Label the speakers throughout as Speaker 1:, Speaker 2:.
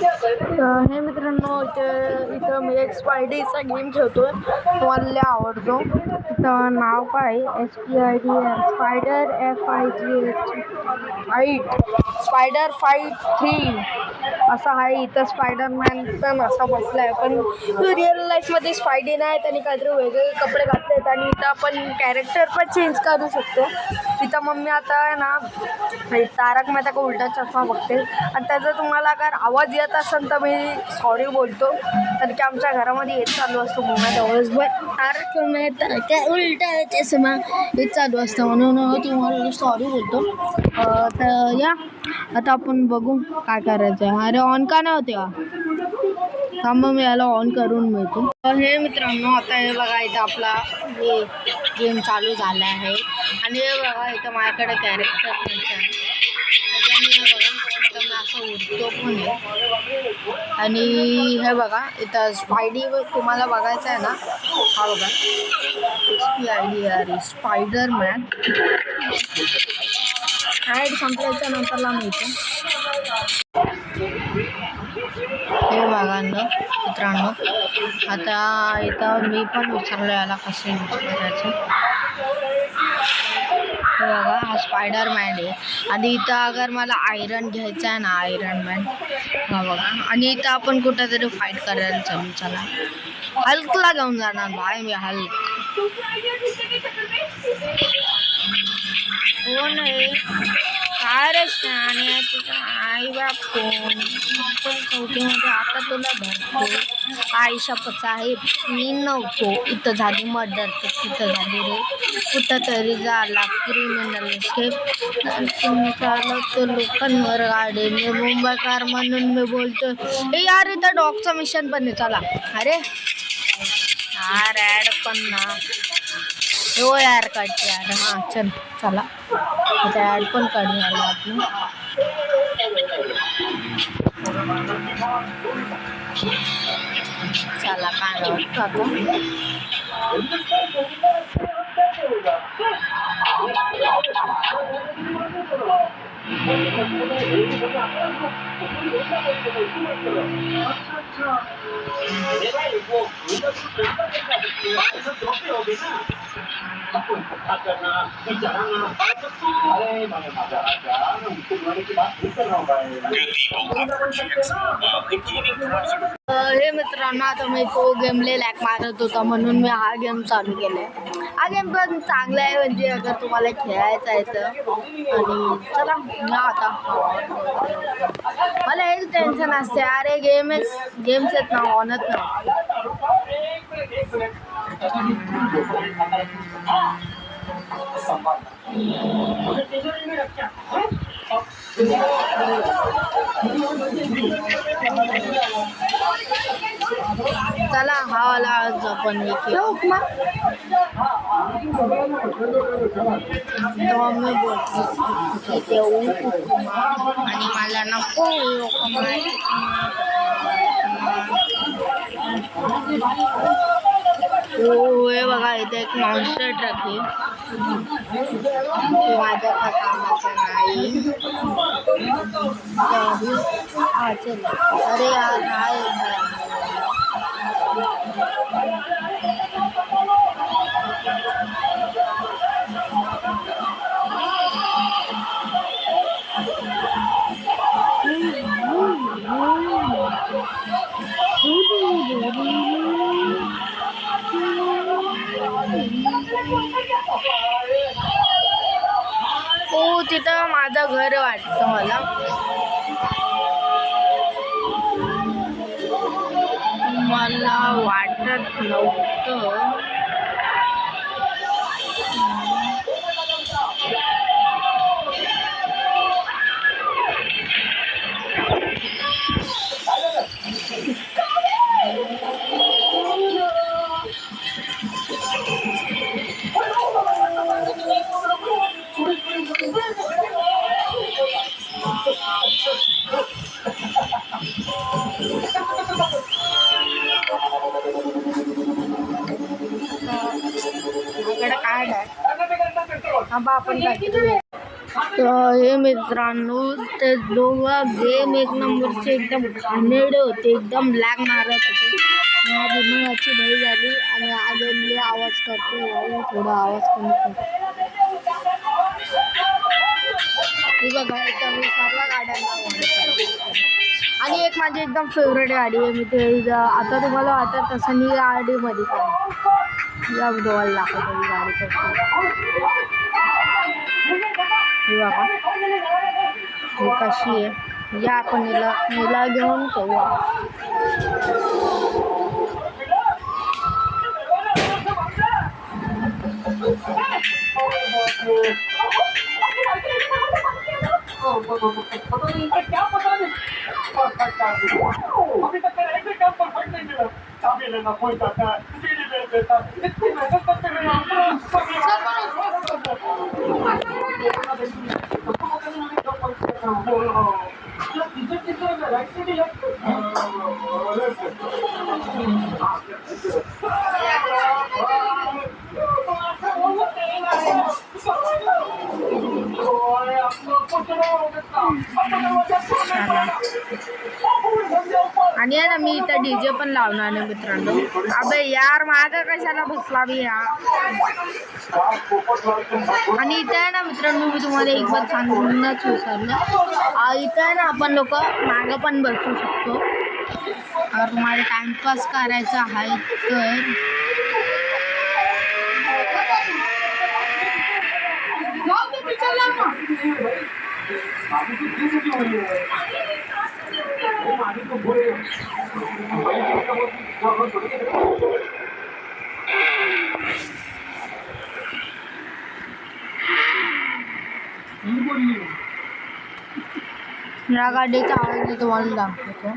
Speaker 1: हे मित्रांनो, इथं मी एक स्पायडीचा गेम खेळतोय. मला लय आवडतो. इथं नाव काय SPID स्पायडर स्पायडर फाईट 3 असा आहे. इथं स्पायडरमॅन पण असा बसलाय, पण रिअल लाईफ मध्ये स्पायडी नाही. त्यांनी काहीतरी वेगळे कपडे घातलेत आणि इथं आपण कॅरेक्टर पण चेंज करू शकतो. इथं मम्मी आता आहे ना तारक मेहता का उलटा चष्मा बघते, आणि त्याचा तुम्हाला अगर आवाज येत असेल तर मी सॉरी बोलतो, कारण की आमच्या घरामध्ये हेच चालू असतं दिवसभर. तारक मेहता का उलटा चष्मा हेच चालू असतं, म्हणून तुम्हाला सॉरी बोलतो. तर या आता आपण बघू काय करायचं. अरे ऑन का नाही होते का? मग मी याला ऑन करून मिळतो. हे मित्रांनो, आता हे बघा इथं आपला हे गेम चालू झाला आहे, आणि हे बघा इथं माझ्याकडे कॅरेक्टर आहे. त्याच्याने बघा असं उडतो पण आहे. आणि हे बघा इथं स्पायडी तुम्हाला बघायचं आहे ना, हा बघा SPID स्पायडरमॅन. ॲड संपल्याच्या नंतरला मिळतो. हे बघा मित्रांनो, आता इथं मी पण विचारलो याला कसं यूज करायचं. हे बघा हा स्पायडरमॅन आहे, आणि इथं अगर मला आयरन घ्यायचा आहे ना, आयरनमॅन हा बघा. आणि इथं आपण कुठेतरी फाईट करायला चालू. चला हल्कला घेऊन जाणार भाई मी. हल्क कोण आहे? काय रे शाने, तुझा आई बाप कोण? चौथीमध्ये आता तुला धरतो. आयशा साहेब मी नव्हतो इथं, झाली मर्डर तर तिथं झाली रे. कुठं तरी झाला क्रिमिनल स्केप. चालवतो लोकांवर गाडीने, मुंबईकर म्हणून मी बोलतो. हे यार इथं डॉगचं मिशन पण आहे. चला अरे यार ॲड पण ना हो यार काढते यार. हां चला आता ॲड पण काढूया आपण. चला काय वाटतं आता. हे मित्रांनो, आता मी तो गेमले लॅक मारत होता, म्हणून मी हा गेम चालू केलाय. हा गेम पण चांगला आहे, म्हणजे अगर तुम्हाला खेळायचं आहे तर. आणि चला ना आता, मला हेच टेन्शन असते अरे गेम्स आहेत ना ऑनच ना. चला हा वाला आज आपण उपमा मम्मी बोलते उपमा, आणि मला नको उपमा. हो हे बघा इथे एक मॉन्स्टर ट्रक आहे, माझ्या का कामाचं नाही. चल अरे यार नाही. हो तिथं माझं घर वाटतं मला. मला वाटत नव्हतं. माझ्याकडे काय आहे, हा बा आपण काय तर हे मित्रांनो, ते दोघं गेम एक नंबरचे एकदम घाणेरडे होते, एकदम लॅग मारत होते. दिमागाची बळी झाली आणि आलेले आवाज करतो. भाऊ थोडा आवाज कमी कर. बघा एकदम मी सर्व गाड्यांना आणि एक माझी एकदम फेवरेट गाडी आहे. मी ते आता तुम्हाला वाटत तसं मी गाडीमध्ये काय या डोल दाखवतो ही गाडी कशी आहे. या आपण हिला घेऊन ठेवूया. आणि आहे ना मी इथं डीजे पण लावणार आहे मित्रांनो. अबे यार मागं कशाला बसला मी या. आणि इथं आहे ना मित्रांनो, मी तुम्हाला एक बार सांगूनच विसरलं. इथं आहे ना आपण लोक मागं पण बसू शकतो. अगर तुम्हाला टाइमपास करायचा आहे तर या गाडीचा आवाज मी तुम्हाला दाखवतो.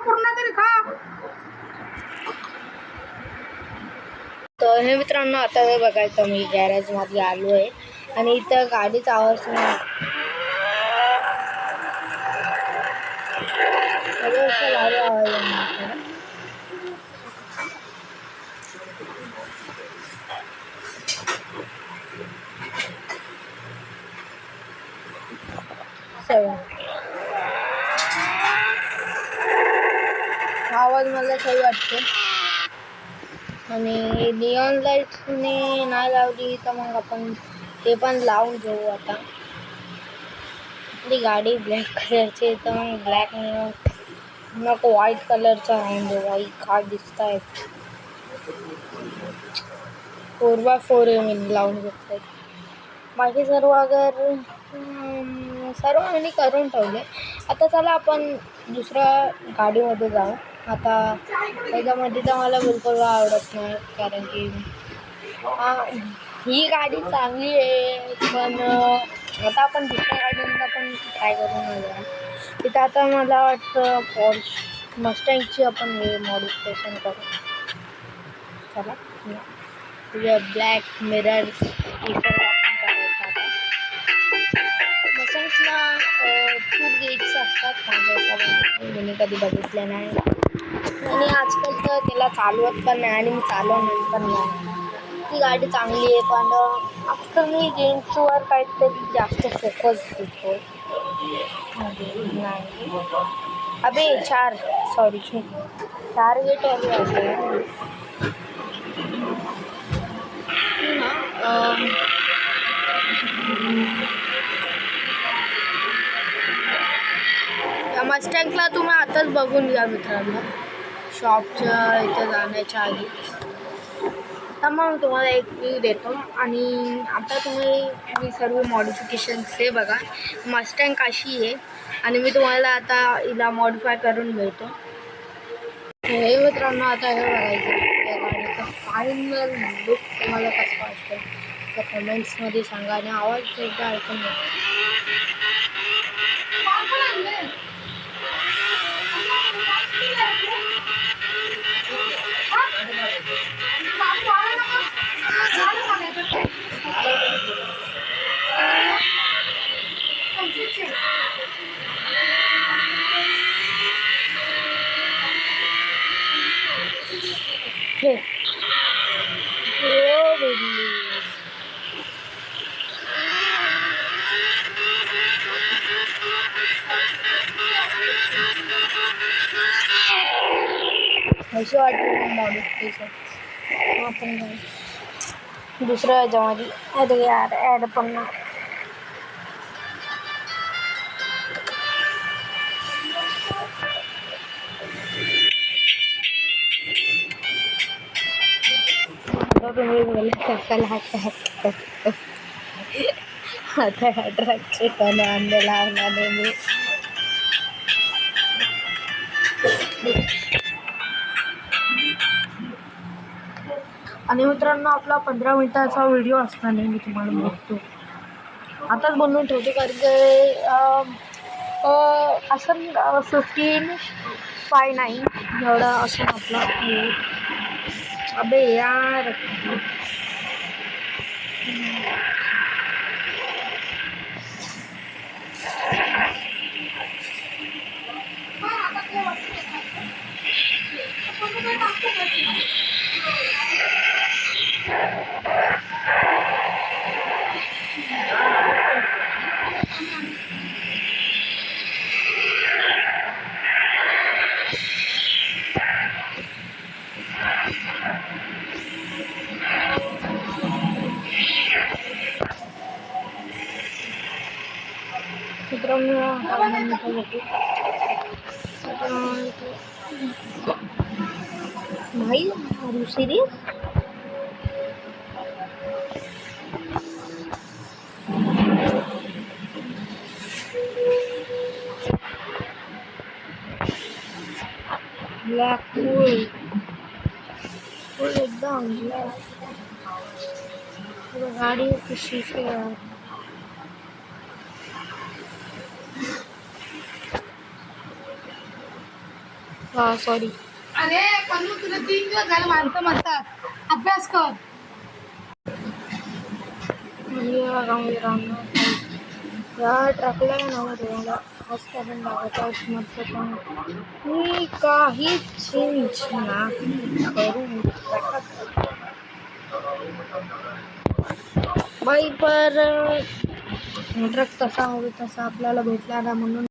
Speaker 1: पूर्ण तरी खा. तर हे मित्रांनो, आता हे बघायचं मी गॅरेजमध्ये आलो आहे आणि इथं गाडीचा आवाज आवाज मला सही वाटते. आणि निऑन लाईट्सने नाही लावली तर मग आपण ते पण लावून घेऊ. आता आपली गाडी ब्लॅक कलरची तर मग ब्लॅक नको, व्हाईट कलरचा राहून देऊ. बाई काय दिसत आहे. 4x4 मी लावून घेतोय. बाकी सर्व अगर सर्व आम्ही करून ठेवले. आता चला आपण दुसऱ्या गाडीमध्ये जाऊ. आता त्याच्यामध्ये तर मला बिलकुल आवडत नाही, कारण की ही गाडी चांगली आहे. पण आता आपण दुसऱ्या गाडींना पण ट्राय करून घेऊया. तिथं आता मला वाटतं पॉर्श मस्टँगची आपण हे मॉडिफिकेशन करू. चला तुझ्या ब्लॅक मिरर्स हे सर्व आपण करायचं. आता मस्टँग्सला 2 गेट्स असतात माझ्या हिशोबाने. मी कधी बघितले नाही आणि आजकाल तर त्याला चालवत पण नाही आणि मी चालवणार पण नाही. ती गाडी चांगली आहे, पण आता मी गेम्सवर काहीतरी जास्त फोकस देतो. नाही अबे 4 गेटवाली आहे ना. मस्टँगला तुम्ही आताच बघून घ्या मित्रांनो, शॉपच्या इथं जाण्याच्या आधी. तर मग तुम्हाला एक व्ह्यू देतो. आणि आता मी सर्व मॉडिफिकेशन्स हे बघा. मस्टँग कशी आहे आणि मी तुम्हाला आता हिला मॉडिफाय करून मिळतो. हे मित्रांनो, आता हे बघायचं या गाडीचा फायनल लुक तुम्हाला कसं वाटतं त्या कमेंट्समध्ये सांगा. आणि आवाज एकदा ऐकून घ्या. अशी वाटली मॉडिफिकेशन आपण दुसऱ्या ह्याच्यामध्ये. अरे यार ॲड पण ना तुम्ही कशाला आता अट्रॅक्टचे टन आणलेला आणला मी. आणि मित्रांनो आपला 15 मिनिटाचा व्हिडिओ असणार नाही, मी तुम्हाला बघतो आताच बनवून ठेवतो कारण की असं 15:59 एवढा असं आपला. अबे यार भाई are you serious? Black full एकदम ब्लॅक गाड़ी की शीशे यार. हा सॉरी.
Speaker 2: अरे पन्नू तुला 3 दिवस झाले माणसं म्हणतात अभ्यास कर.
Speaker 1: या ट्रॅकला नाव ठेवायला हसता पण लागायचा म्हटलं पण मी काही चेंज नाही करू बाई. पर ट्रक तसा हवे तसा आपल्याला भेटला ना म्हणून